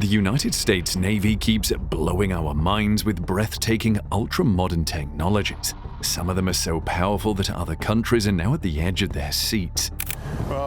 The United States Navy keeps blowing our minds with breathtaking, ultra-modern technologies. Some of them are so powerful that other countries are now at the edge of their seats.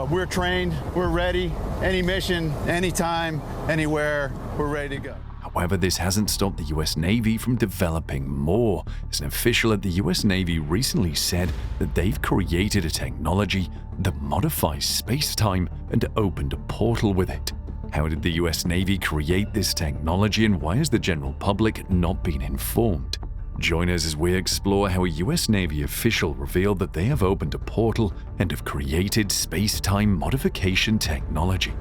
We're trained, we're ready. Any mission, anytime, anywhere, we're ready to go. However, this hasn't stopped the US Navy from developing more, as an official at the US Navy recently said that they've created a technology that modifies space-time and opened a portal with it. How did the US Navy create this technology, and why has the general public not been informed? Join us as we explore how a US Navy official revealed that they have opened a portal and have created space-time modification technology.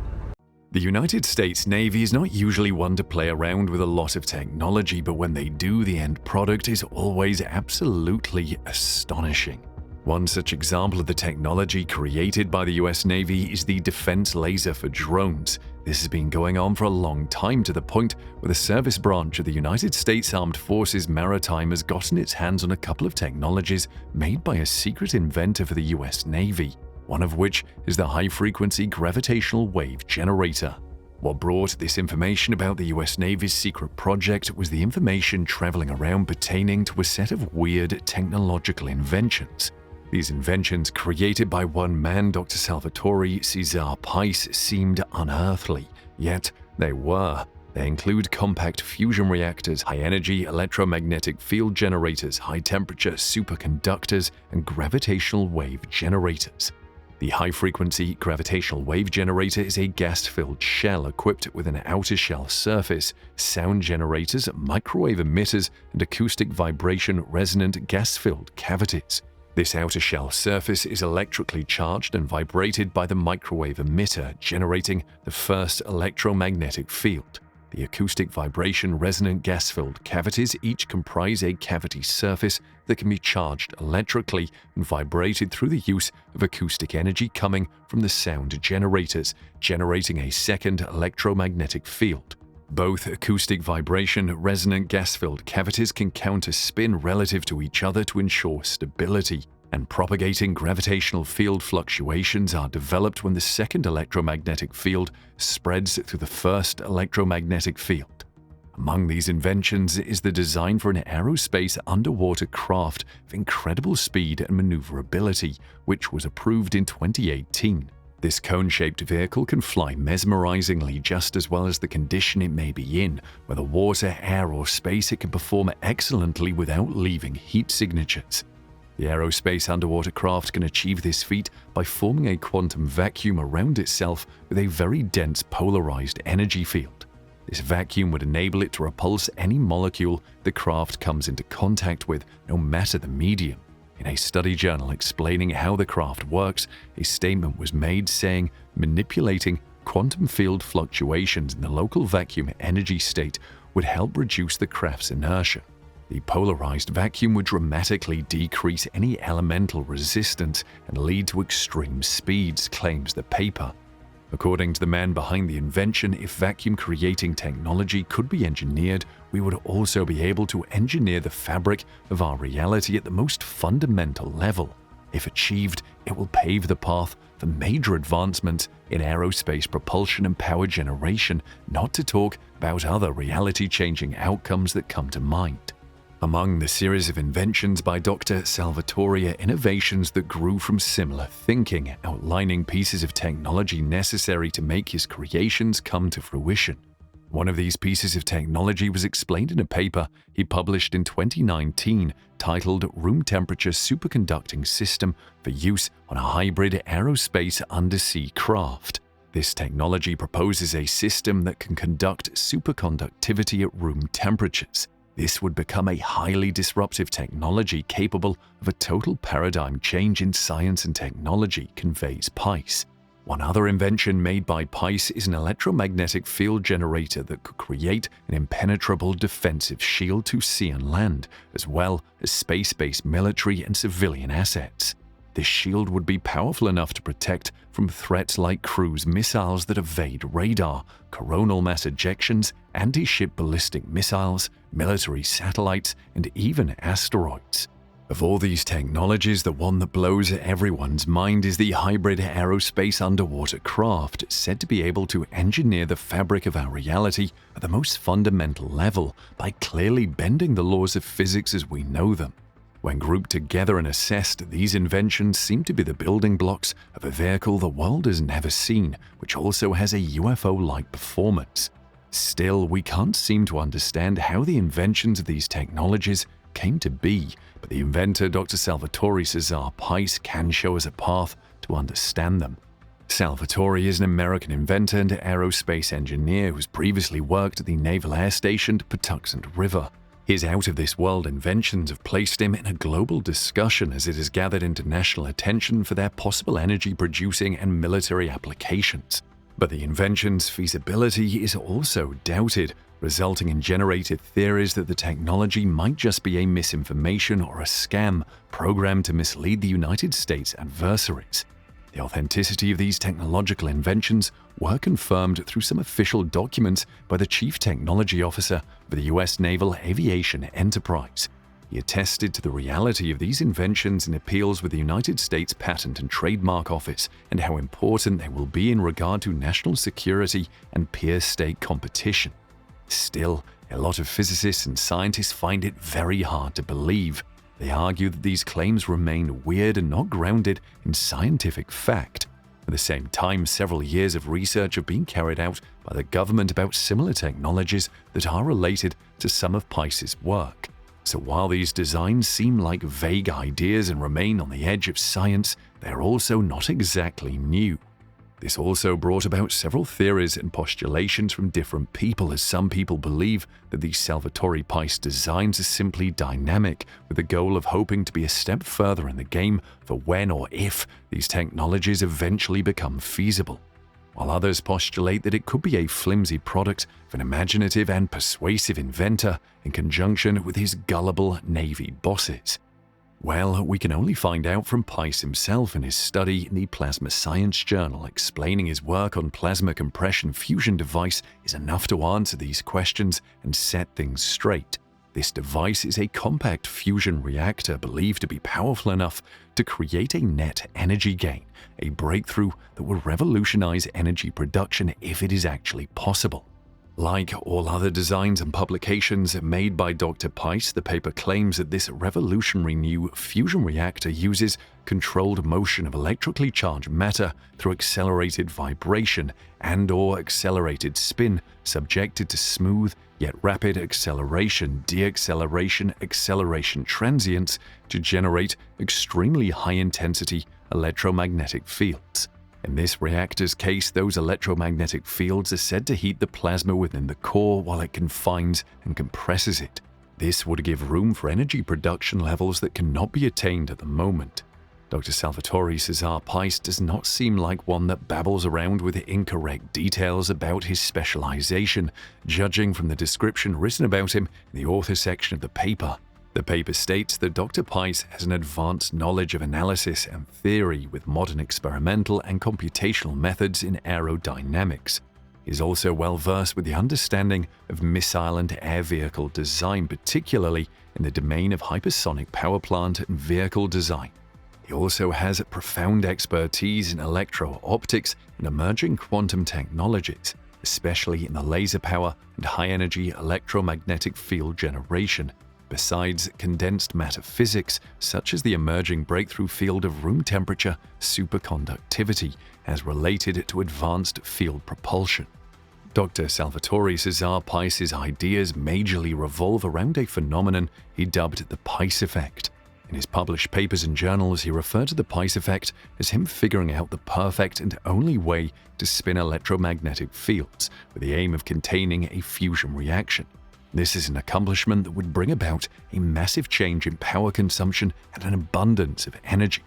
The United States Navy is not usually one to play around with a lot of technology, but when they do, the end product is always absolutely astonishing. One such example of the technology created by the US Navy is the defense laser for drones. This has been going on for a long time, to the point where the service branch of the United States Armed Forces Maritime has gotten its hands on a couple of technologies made by a secret inventor for the US Navy, one of which is the high-frequency gravitational wave generator. What brought this information about the US Navy's secret project was the information traveling around pertaining to a set of weird technological inventions. These inventions, created by one man, Dr. Salvatore Cesar Pais, seemed unearthly, yet they were. They include compact fusion reactors, high-energy electromagnetic field generators, high-temperature superconductors, and gravitational wave generators. The high-frequency gravitational wave generator is a gas-filled shell equipped with an outer shell surface, sound generators, microwave emitters, and acoustic vibration resonant gas-filled cavities. This outer shell surface is electrically charged and vibrated by the microwave emitter, generating the first electromagnetic field. The acoustic vibration resonant gas-filled cavities each comprise a cavity surface that can be charged electrically and vibrated through the use of acoustic energy coming from the sound generators, generating a second electromagnetic field. Both acoustic vibration resonant gas-filled cavities can counter-spin relative to each other to ensure stability, and propagating gravitational field fluctuations are developed when the second electromagnetic field spreads through the first electromagnetic field. Among these inventions is the design for an aerospace underwater craft of incredible speed and maneuverability, which was approved in 2018. This cone-shaped vehicle can fly mesmerizingly just as well as the condition it may be in, whether water, air, or space. It can perform excellently without leaving heat signatures. The aerospace underwater craft can achieve this feat by forming a quantum vacuum around itself with a very dense polarized energy field. This vacuum would enable it to repulse any molecule the craft comes into contact with, no matter the medium. In a study journal explaining how the craft works, a statement was made saying manipulating quantum field fluctuations in the local vacuum energy state would help reduce the craft's inertia. The polarized vacuum would dramatically decrease any elemental resistance and lead to extreme speeds, claims the paper. According to the man behind the invention, if vacuum-creating technology could be engineered, we would also be able to engineer the fabric of our reality at the most fundamental level. If achieved, it will pave the path for major advancements in aerospace propulsion and power generation, not to talk about other reality-changing outcomes that come to mind. Among the series of inventions by Dr. Salvatore are innovations that grew from similar thinking, outlining pieces of technology necessary to make his creations come to fruition. One of these pieces of technology was explained in a paper he published in 2019 titled Room Temperature Superconducting System for Use on a Hybrid Aerospace Undersea Craft. This technology proposes a system that can conduct superconductivity at room temperatures. This would become a highly disruptive technology capable of a total paradigm change in science and technology, conveys Pais. One other invention made by Pais is an electromagnetic field generator that could create an impenetrable defensive shield to sea and land, as well as space-based military and civilian assets. This shield would be powerful enough to protect from threats like cruise missiles that evade radar, coronal mass ejections, anti-ship ballistic missiles, military satellites, and even asteroids. Of all these technologies, the one that blows everyone's mind is the hybrid aerospace underwater craft, said to be able to engineer the fabric of our reality at the most fundamental level by clearly bending the laws of physics as we know them. When grouped together and assessed, these inventions seem to be the building blocks of a vehicle the world has never seen, which also has a UFO-like performance. Still, we can't seem to understand how the inventions of these technologies came to be, but the inventor Dr. Salvatore Cesar Pais can show us a path to understand them. Salvatore is an American inventor and aerospace engineer who's previously worked at the Naval Air Station Patuxent River. His out-of-this-world inventions have placed him in a global discussion as it has gathered international attention for their possible energy-producing and military applications. But the invention's feasibility is also doubted, resulting in generated theories that the technology might just be a misinformation or a scam programmed to mislead the United States adversaries. The authenticity of these technological inventions were confirmed through some official documents by the Chief Technology Officer for the U.S. Naval Aviation Enterprise. He attested to the reality of these inventions in appeals with the United States Patent and Trademark Office and how important they will be in regard to national security and peer-state competition. Still, a lot of physicists and scientists find it very hard to believe. They argue that these claims remain weird and not grounded in scientific fact. At the same time, several years of research have been carried out by the government about similar technologies that are related to some of Pais's work. So while these designs seem like vague ideas and remain on the edge of science, they are also not exactly new. This also brought about several theories and postulations from different people, as some people believe that these Salvatore Pais designs are simply dynamic, with the goal of hoping to be a step further in the game for when or if these technologies eventually become feasible, while others postulate that it could be a flimsy product of an imaginative and persuasive inventor in conjunction with his gullible Navy bosses. Well, we can only find out from Pais himself in his study in the Plasma Science Journal. Explaining his work on plasma compression fusion device is enough to answer these questions and set things straight. This device is a compact fusion reactor believed to be powerful enough to create a net energy gain, a breakthrough that will revolutionize energy production if it is actually possible. Like all other designs and publications made by Dr. Pais, the paper claims that this revolutionary new fusion reactor uses controlled motion of electrically charged matter through accelerated vibration and/or accelerated spin subjected to smooth yet rapid acceleration, deacceleration, acceleration transients to generate extremely high-intensity electromagnetic fields. In this reactor's case, those electromagnetic fields are said to heat the plasma within the core while it confines and compresses it. This would give room for energy production levels that cannot be attained at the moment. Dr. Salvatore Cesar Pais does not seem like one that babbles around with incorrect details about his specialization, judging from the description written about him in the author section of the paper. The paper states that Dr. Pais has an advanced knowledge of analysis and theory with modern experimental and computational methods in aerodynamics. He is also well versed with the understanding of missile and air vehicle design, particularly in the domain of hypersonic power plant and vehicle design. He also has profound expertise in electro-optics and emerging quantum technologies, especially in the laser power and high-energy electromagnetic field generation. Besides condensed matter physics, such as the emerging breakthrough field of room temperature superconductivity as related to advanced field propulsion. Dr. Salvatore Cesar Pais's ideas majorly revolve around a phenomenon he dubbed the Pais effect. In his published papers and journals, he referred to the Pais effect as him figuring out the perfect and only way to spin electromagnetic fields with the aim of containing a fusion reaction. This is an accomplishment that would bring about a massive change in power consumption and an abundance of energy.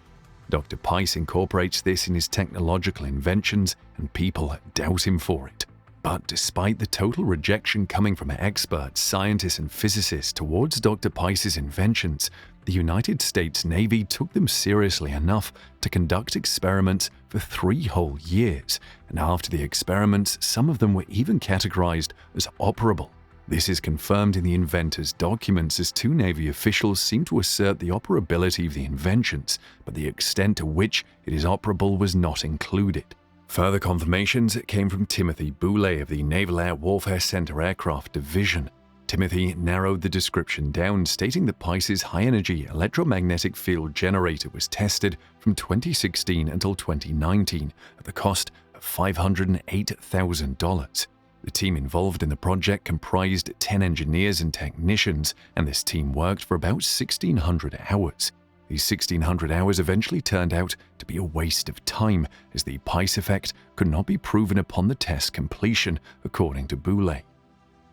Dr. Pais incorporates this in his technological inventions, and people doubt him for it. But despite the total rejection coming from experts, scientists, and physicists towards Dr. Pais's inventions, the United States Navy took them seriously enough to conduct experiments for 3 whole years, and after the experiments, some of them were even categorized as operable. This is confirmed in the inventor's documents, as two Navy officials seem to assert the operability of the inventions, but the extent to which it is operable was not included. Further confirmations came from Timothy Boulay of the Naval Air Warfare Center Aircraft Division. Timothy narrowed the description down, stating that Pice's high-energy electromagnetic field generator was tested from 2016 until 2019 at the cost of $508,000. The team involved in the project comprised 10 engineers and technicians, and this team worked for about 1,600 hours. These 1,600 hours eventually turned out to be a waste of time, as the Pice effect could not be proven upon the test completion, according to Boulay.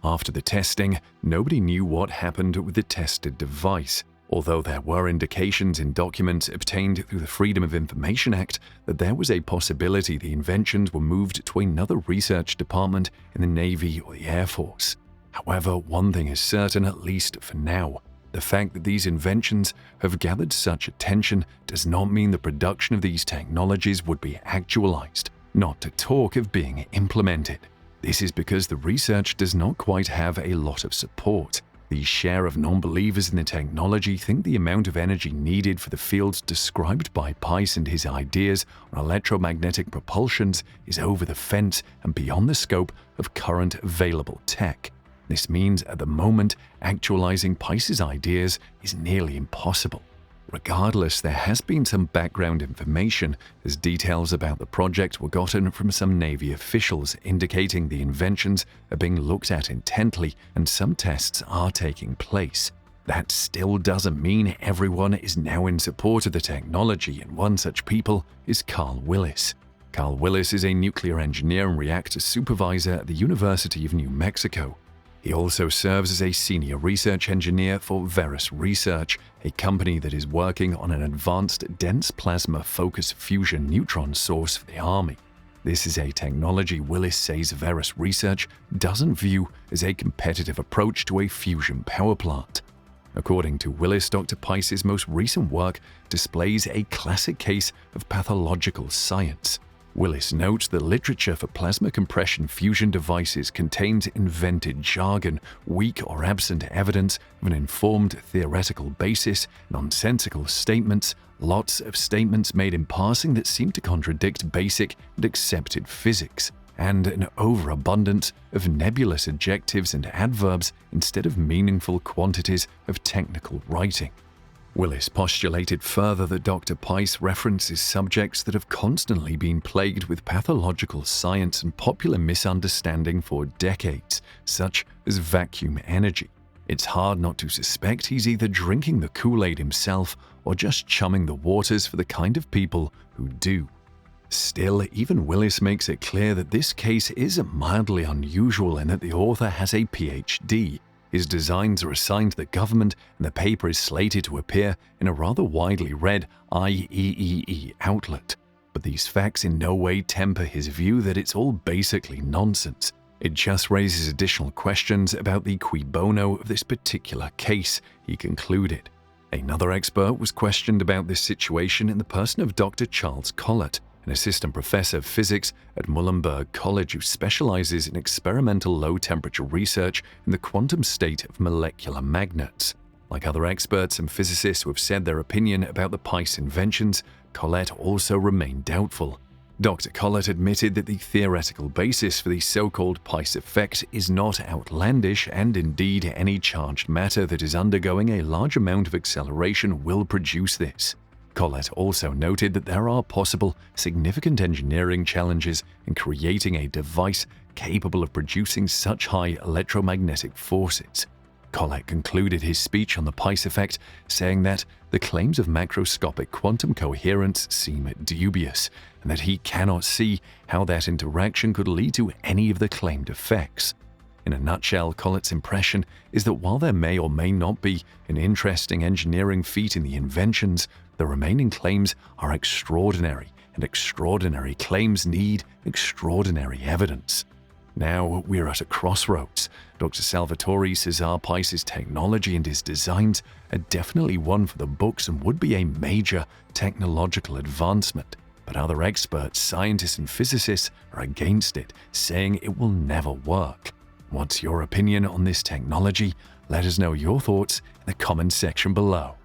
After the testing, nobody knew what happened with the tested device, although there were indications in documents obtained through the Freedom of Information Act that there was a possibility the inventions were moved to another research department in the Navy or the Air Force. However, one thing is certain, at least for now. The fact that these inventions have gathered such attention does not mean the production of these technologies would be actualized, not to talk of being implemented. This is because the research does not quite have a lot of support. The share of non-believers in the technology think the amount of energy needed for the fields described by Pice and his ideas on electromagnetic propulsions is over the fence and beyond the scope of current available tech. This means at the moment, actualizing Pice's ideas is nearly impossible. Regardless, there has been some background information, as details about the project were gotten from some Navy officials indicating the inventions are being looked at intently and some tests are taking place. That still doesn't mean everyone is now in support of the technology, and one such people is Carl Willis. Carl Willis is a nuclear engineer and reactor supervisor at the University of New Mexico. He also serves as a senior research engineer for Veris Research, a company that is working on an advanced dense plasma focused fusion neutron source for the Army. This is a technology Willis says Veris Research doesn't view as a competitive approach to a fusion power plant. According to Willis, Dr. Pice's most recent work displays a classic case of pathological science. Willis notes the literature for plasma compression fusion devices contains invented jargon, weak or absent evidence of an informed theoretical basis, nonsensical statements, lots of statements made in passing that seem to contradict basic and accepted physics, and an overabundance of nebulous adjectives and adverbs instead of meaningful quantities of technical writing. Willis postulated further that Dr. Pice references subjects that have constantly been plagued with pathological science and popular misunderstanding for decades, such as vacuum energy. It's hard not to suspect he's either drinking the Kool-Aid himself or just chumming the waters for the kind of people who do. Still, even Willis makes it clear that this case is mildly unusual in that the author has a PhD. His designs are assigned to the government, and the paper is slated to appear in a rather widely read IEEE outlet. But these facts in no way temper his view that it's all basically nonsense. It just raises additional questions about the cui bono of this particular case, he concluded. Another expert was questioned about this situation in the person of Dr. Charles Collett, an assistant professor of physics at Muhlenberg College who specializes in experimental low-temperature research in the quantum state of molecular magnets. Like other experts and physicists who have said their opinion about the Pice inventions, Collett also remained doubtful. Dr. Collett admitted that the theoretical basis for the so-called Pice effect is not outlandish, and indeed any charged matter that is undergoing a large amount of acceleration will produce this. Collett also noted that there are possible significant engineering challenges in creating a device capable of producing such high electromagnetic forces. Collett concluded his speech on the Pice effect, saying that the claims of macroscopic quantum coherence seem dubious, and that he cannot see how that interaction could lead to any of the claimed effects. In a nutshell, Collett's impression is that while there may or may not be an interesting engineering feat in the inventions, the remaining claims are extraordinary, and extraordinary claims need extraordinary evidence. Now we're at a crossroads. Dr. Salvatore Cesar Pice's technology and his designs are definitely one for the books and would be a major technological advancement. But other experts, scientists and physicists are against it, saying it will never work. What's your opinion on this technology? Let us know your thoughts in the comments section below.